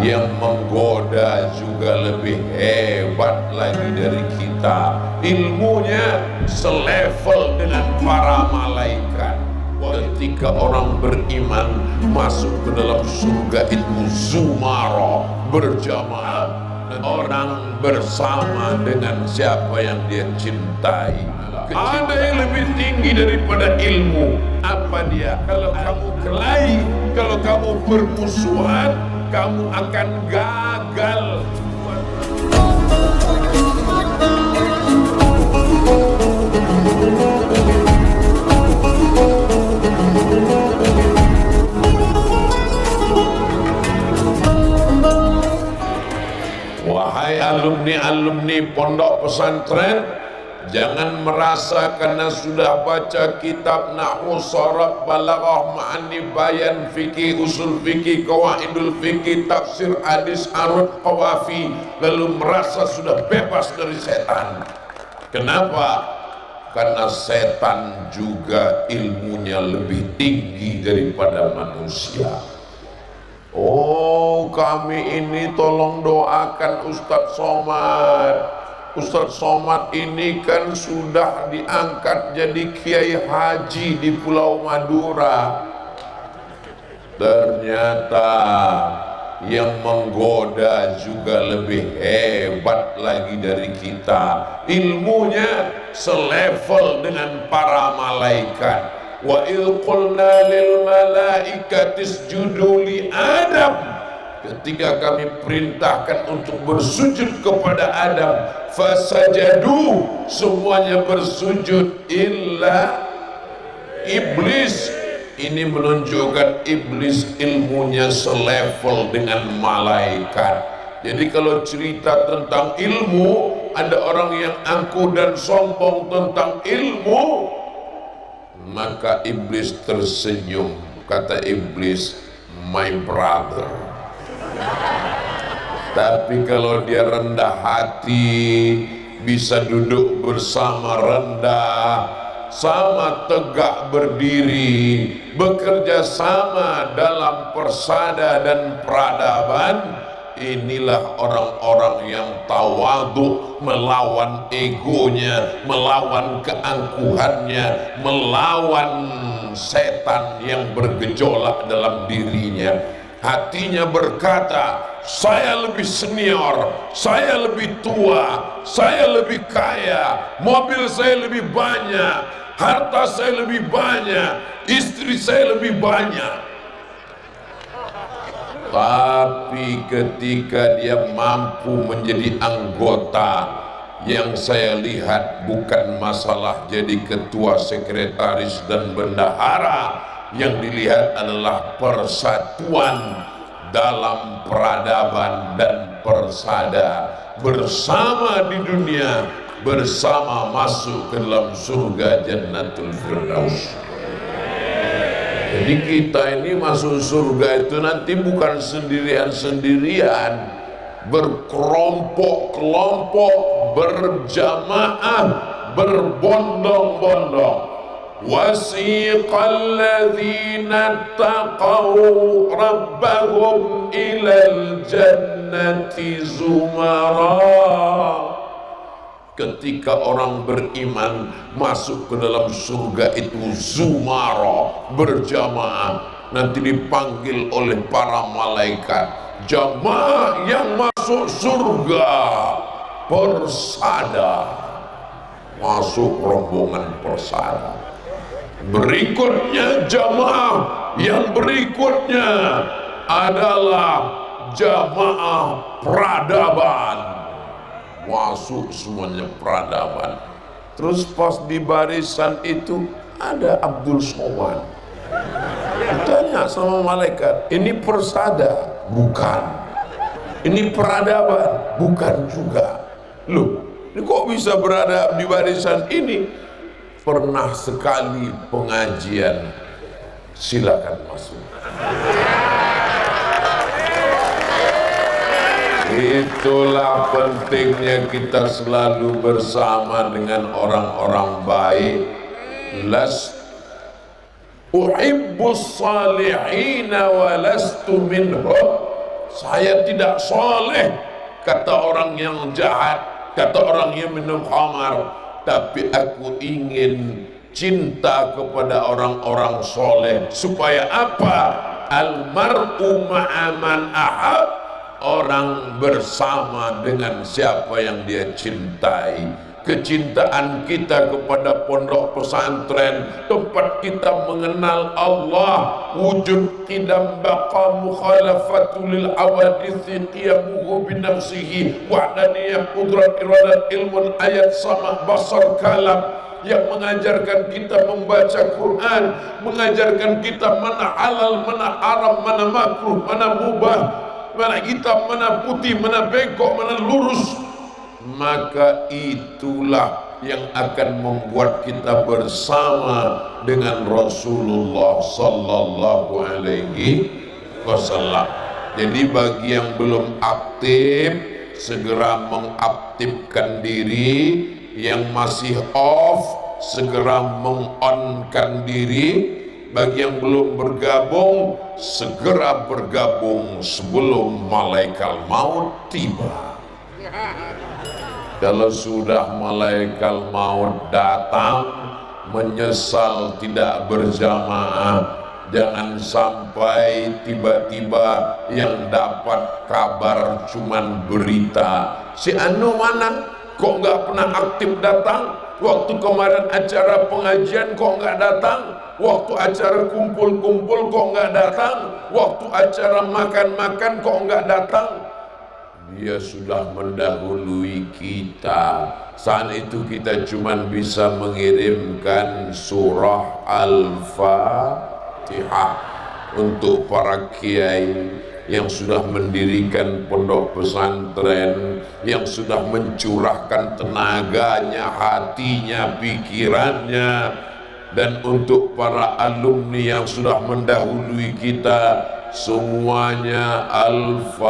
yang menggoda juga lebih hebat lagi dari kita. Ilmunya selevel dengan para malaikat. Ketika orang beriman masuk ke dalam surga itu zumara, berjamaah, orang bersama dengan siapa yang dia cintai. Ada yang lebih tinggi daripada ilmu. Apa dia? Kalau kamu kelahi, kalau kamu bermusuhan, kamu akan gagal. Wahai alumni-alumni pondok pesantren, jangan merasa karena sudah baca kitab nahwu, sharaf, balaghah, ma'ani, bayan, fikih, usul fikih, qawaidul fikih, tafsir, hadis, arud, qawafi, lalu merasa sudah bebas dari setan. Kenapa? Karena setan juga ilmunya lebih tinggi daripada manusia. Oh, kami ini tolong doakan Ustadz Somad. Ustadz Somad ini kan sudah diangkat jadi kiai haji di Pulau Madura. Ternyata yang menggoda juga lebih hebat lagi dari kita. Ilmunya selevel dengan para malaikat. Wa idh qulna lil malaikati isjudu li Adam, ketika kami perintahkan untuk bersujud kepada Adam, fasajadu, semuanya bersujud illa iblis. Ini menunjukkan iblis ilmunya selevel dengan malaikat. Jadi kalau cerita tentang ilmu, ada orang yang angkuh dan sombong tentang ilmu, maka iblis tersenyum. Kata iblis, my brother. Tapi kalau dia rendah hati, bisa duduk bersama rendah, sama tegak berdiri, bekerja sama dalam persada dan peradaban, inilah orang-orang yang tawadhu, melawan egonya, melawan keangkuhannya, melawan setan yang bergejolak dalam dirinya. Hatinya berkata, saya lebih senior, saya lebih tua, saya lebih kaya, mobil saya lebih banyak, harta saya lebih banyak, istri saya lebih banyak. Tapi ketika dia mampu menjadi anggota, yang saya lihat bukan masalah jadi ketua, sekretaris dan bendahara, yang dilihat adalah persatuan dalam peradaban dan persada, bersama di dunia, bersama masuk ke dalam surga Jannatul Firdaus. Jadi kita ini masuk surga itu nanti bukan sendirian-sendirian, berkelompok-kelompok, berjamaah, berbondong-bondong. Wasiqal ladzina taqaw rabbahum ilal jannati zumara. Ketika orang beriman masuk ke dalam surga itu zumara, berjamaah, nanti dipanggil oleh para malaikat, jamaah yang masuk surga persada, masuk rombongan persada. Berikutnya jamaah yang berikutnya adalah jamaah peradaban, masuk semuanya peradaban. Terus pas di barisan itu ada Abdul Somad. Tanya sama malaikat, ini persada? Bukan. Ini peradaban? Bukan juga. Loh, ini kok bisa berada di barisan ini? Pernah sekali pengajian, silakan masuk. Itulah pentingnya kita selalu bersama dengan orang-orang baik. Las uhibbus salihina wa lastu minhum. saya tidak soleh, kata orang yang jahat, kata orang yang minum khamar, tapi aku ingin cinta kepada orang-orang soleh. Supaya apa? Almar'u ma'aman ahab, orang bersama dengan siapa yang dia cintai. Kecintaan kita kepada pondok pesantren, tempat kita mengenal Allah, wujud qidam baqa mukhalafatu lil awadithi qiyamuhu binafsihi wa'daniyah qudrat iradat ilmun ayat sama basar kalam, yang mengajarkan kita membaca Quran, mengajarkan kita mana halal, mana haram, mana makruh, mana mubah, mana hitam, mana putih, mana bengkok, mana lurus. Maka itulah yang akan membuat kita bersama dengan Rasulullah sallallahu alaihi wasallam. Jadi bagi yang belum aktif, segera mengaktifkan diri. Yang masih off, segera meng-on-kan diri. Bagi yang belum bergabung, segera bergabung sebelum malaikat maut tiba. Kalau sudah malaikat maut datang, menyesal tidak berjamaah, jangan sampai tiba-tiba yang dapat kabar cuman berita, si anu mana kok nggak pernah aktif datang, waktu kemarin acara pengajian kok nggak datang, waktu acara kumpul-kumpul kok nggak datang, waktu acara makan-makan kok nggak datang. Dia sudah mendahului kita. Saat itu kita cuma bisa mengirimkan surah Al-Fatihah untuk para kiai yang sudah mendirikan pondok pesantren, yang sudah mencurahkan tenaganya, hatinya, pikirannya, dan untuk para alumni yang sudah mendahului kita semuanya. Al-Fatihah.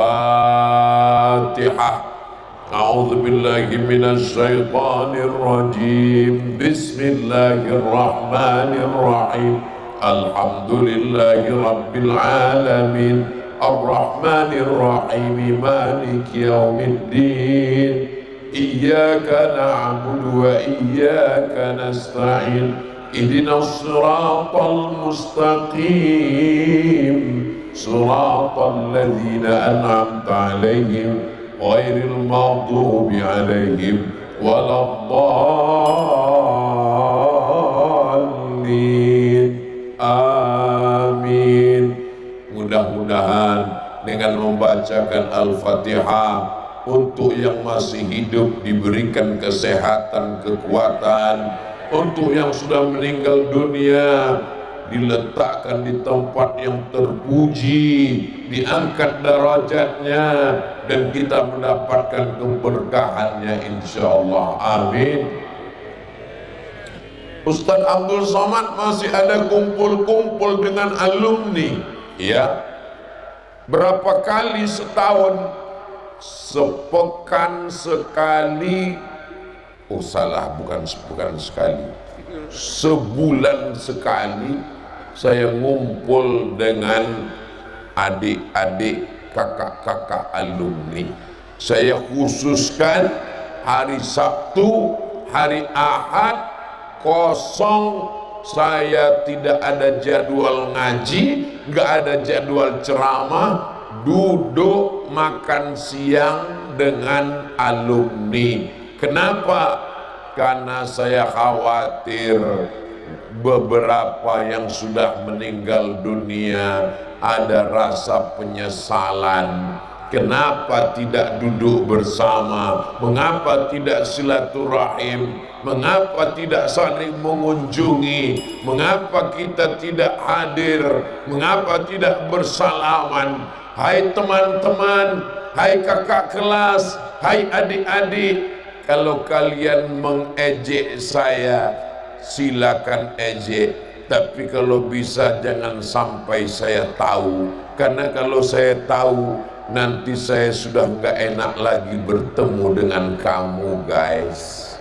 A'udzu billahi minasy syaithanir rajim. Bismillahirrahmanirrahim. Alhamdulillahi rabbil alamin. Ar-Rahmanir Rahim. Maliki yaumiddin. Iyyaka na'budu wa iyyaka nasta'in. Ihdinas siratal mustaqim. Siratal ladzina an'amta 'alaihim ghairil maghdubi 'alaihim waladdallin. Amin. Mudah-mudahan dengan membacakan Al-Fatihah, untuk yang masih hidup diberikan kesehatan, kekuatan, untuk yang sudah meninggal dunia diletakkan di tempat yang terpuji, diangkat derajatnya, dan kita mendapatkan keberkahannya insyaallah. Amin. Ustaz Abdul Somad masih ada kumpul-kumpul dengan alumni, ya. Berapa kali setahun? Sepekan sekali. Oh salah, bukan sekali. Sebulan sekali saya ngumpul dengan adik-adik, kakak-kakak alumni. Saya khususkan hari Sabtu, hari Ahad kosong. Saya tidak ada jadwal ngaji, nggak ada jadwal ceramah, duduk makan siang dengan alumni. Kenapa? Karena saya khawatir beberapa yang sudah meninggal dunia ada rasa penyesalan. Kenapa tidak duduk bersama? Mengapa tidak silaturahim? Mengapa tidak saling mengunjungi? Mengapa kita tidak hadir? Mengapa tidak bersalaman? Hai teman-teman, hai kakak kelas, hai adik-adik, kalau kalian mengejek saya, silakan ejek, tapi kalau bisa jangan sampai saya tahu. Karena kalau saya tahu, nanti saya sudah nggak enak lagi bertemu dengan kamu guys.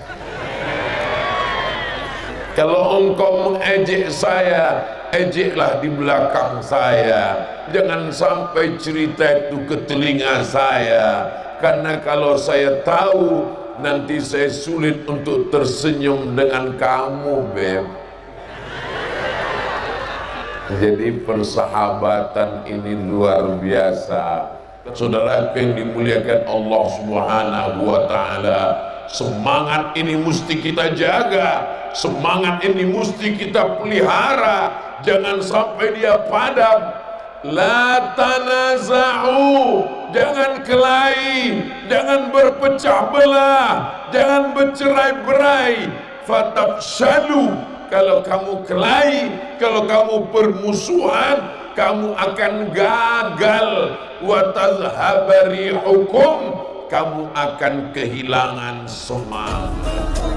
Kalau engkau mengejek saya, ejeklah di belakang saya, jangan sampai cerita itu ke telinga saya, karena kalau saya tahu nanti saya sulit untuk tersenyum dengan kamu, Beb. Jadi persahabatan ini luar biasa. Saudara yang dimuliakan Allah Subhanahu wa taala, semangat ini mesti kita jaga, semangat ini mesti kita pelihara, jangan sampai dia padam. La tanaza'u, jangan kelahi, jangan berpecah belah, jangan bercerai-berai. Fatafshalu, kalau kamu kelahi, kalau kamu permusuhan, kamu akan gagal. Wa tadhhaba rihukum, kamu akan kehilangan semangat.